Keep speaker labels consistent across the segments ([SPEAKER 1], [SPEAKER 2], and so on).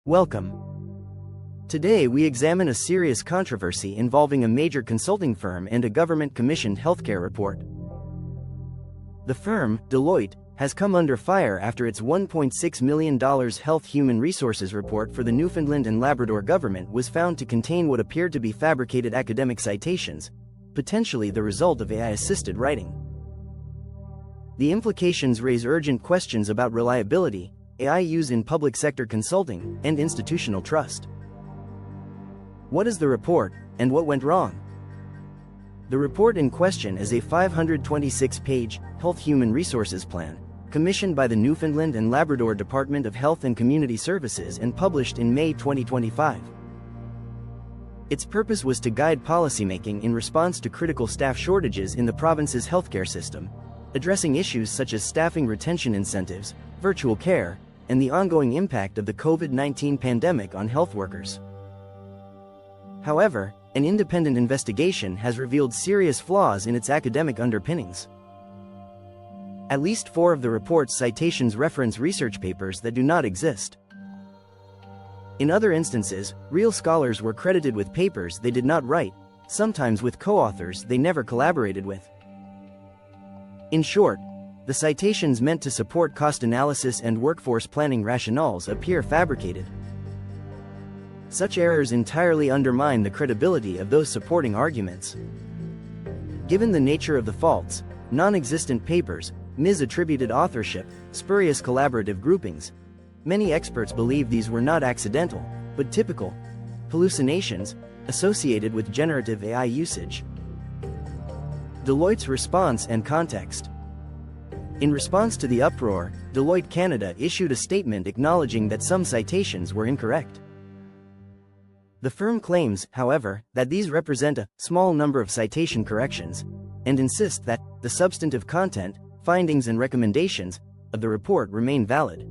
[SPEAKER 1] Welcome. Today we examine a serious controversy involving a major consulting firm and a government-commissioned healthcare report. The firm, Deloitte, has come under fire after its $1.6 million Health Human Resources report for the Newfoundland and Labrador government was found to contain what appeared to be fabricated academic citations, potentially the result of AI-assisted writing. The implications raise urgent questions about reliability, AI use in public sector consulting, and institutional trust. What is the report, and what went wrong? The report in question is a 526-page Health Human Resources Plan, commissioned by the Newfoundland and Labrador Department of Health and Community Services and published in May 2025. Its purpose was to guide policymaking in response to critical staff shortages in the province's healthcare system, addressing issues such as staffing retention incentives, virtual care, and the ongoing impact of the COVID-19 pandemic on health workers. However, an independent investigation has revealed serious flaws in its academic underpinnings. At least 4 of the report's citations reference research papers that do not exist. In other instances, real scholars were credited with papers they did not write, sometimes with co-authors they never collaborated with. In short, the citations meant to support cost analysis and workforce planning rationales appear fabricated. Such errors entirely undermine the credibility of those supporting arguments. Given the nature of the faults, non-existent papers, misattributed authorship, spurious collaborative groupings, many experts believe these were not accidental, but typical hallucinations associated with generative AI usage. Deloitte's response and context. In response to the uproar, Deloitte Canada issued a statement acknowledging that some citations were incorrect. The firm claims, however, that these represent a small number of citation corrections, and insists that the substantive content, findings and recommendations of the report remain valid.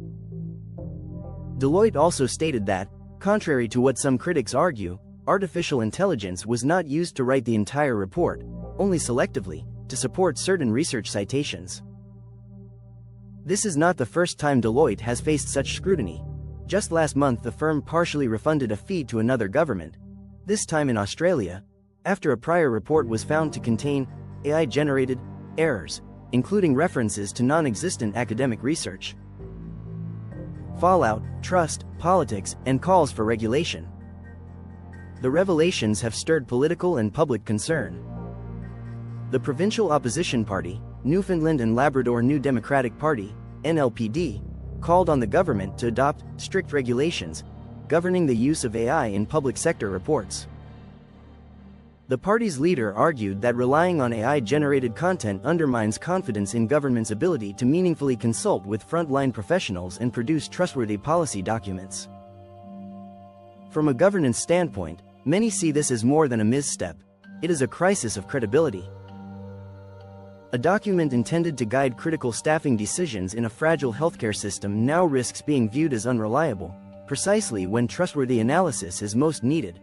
[SPEAKER 1] Deloitte also stated that, contrary to what some critics argue, artificial intelligence was not used to write the entire report, only selectively, to support certain research citations. This is not the first time Deloitte has faced such scrutiny. Just last month the firm partially refunded a fee to another government, this time in Australia, after a prior report was found to contain AI-generated errors, including references to non-existent academic research. Fallout, trust, politics, and calls for regulation. The revelations have stirred political and public concern. The provincial opposition party, Newfoundland and Labrador New Democratic Party, NLPD, called on the government to adopt strict regulations governing the use of AI in public sector reports. The party's leader argued that relying on AI-generated content undermines confidence in government's ability to meaningfully consult with frontline professionals and produce trustworthy policy documents. From a governance standpoint, many see this as more than a misstep. It is a crisis of credibility. A document intended to guide critical staffing decisions in a fragile healthcare system now risks being viewed as unreliable, precisely when trustworthy analysis is most needed.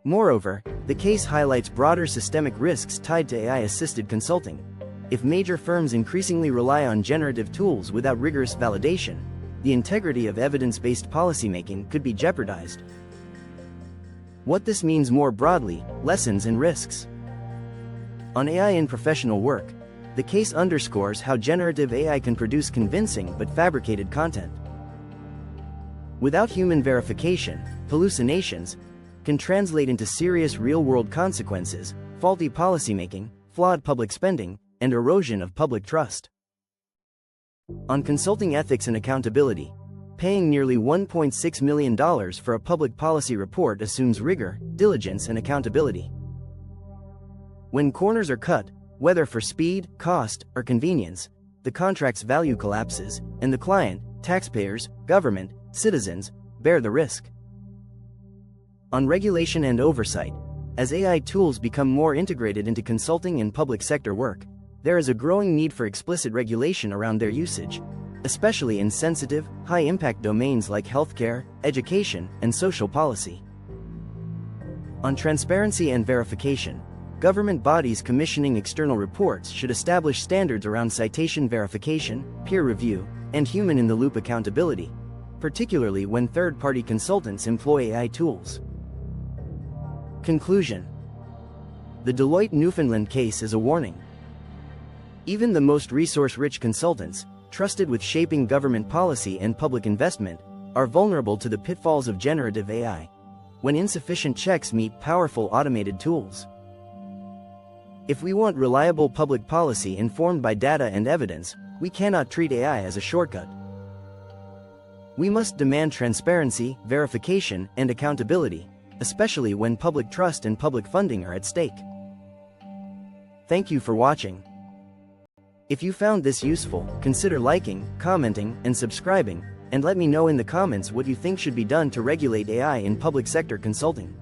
[SPEAKER 1] Moreover, the case highlights broader systemic risks tied to AI-assisted consulting. If major firms increasingly rely on generative tools without rigorous validation, the integrity of evidence-based policymaking could be jeopardized. What this means more broadly, lessons and risks. On AI in professional work, the case underscores how generative AI can produce convincing but fabricated content. Without human verification, hallucinations can translate into serious real-world consequences, faulty policymaking, flawed public spending, and erosion of public trust. On consulting ethics and accountability, paying nearly $1.6 million for a public policy report assumes rigor, diligence, and accountability. When corners are cut, whether for speed, cost, or convenience, the contract's value collapses, and the client, taxpayers, government, citizens, bear the risk. On regulation and oversight, as AI tools become more integrated into consulting and public sector work, there is a growing need for explicit regulation around their usage, especially in sensitive, high-impact domains like healthcare, education, and social policy. On transparency and verification, government bodies commissioning external reports should establish standards around citation verification, peer review, and human-in-the-loop accountability, particularly when third-party consultants employ AI tools. Conclusion: the Deloitte Newfoundland case is a warning. Even the most resource-rich consultants, trusted with shaping government policy and public investment, are vulnerable to the pitfalls of generative AI, when insufficient checks meet powerful automated tools. If we want reliable public policy informed by data and evidence, we cannot treat AI as a shortcut. We must demand transparency, verification, and accountability, especially when public trust and public funding are at stake. Thank you for watching. If you found this useful, consider liking, commenting, and subscribing, and let me know in the comments what you think should be done to regulate AI in public sector consulting.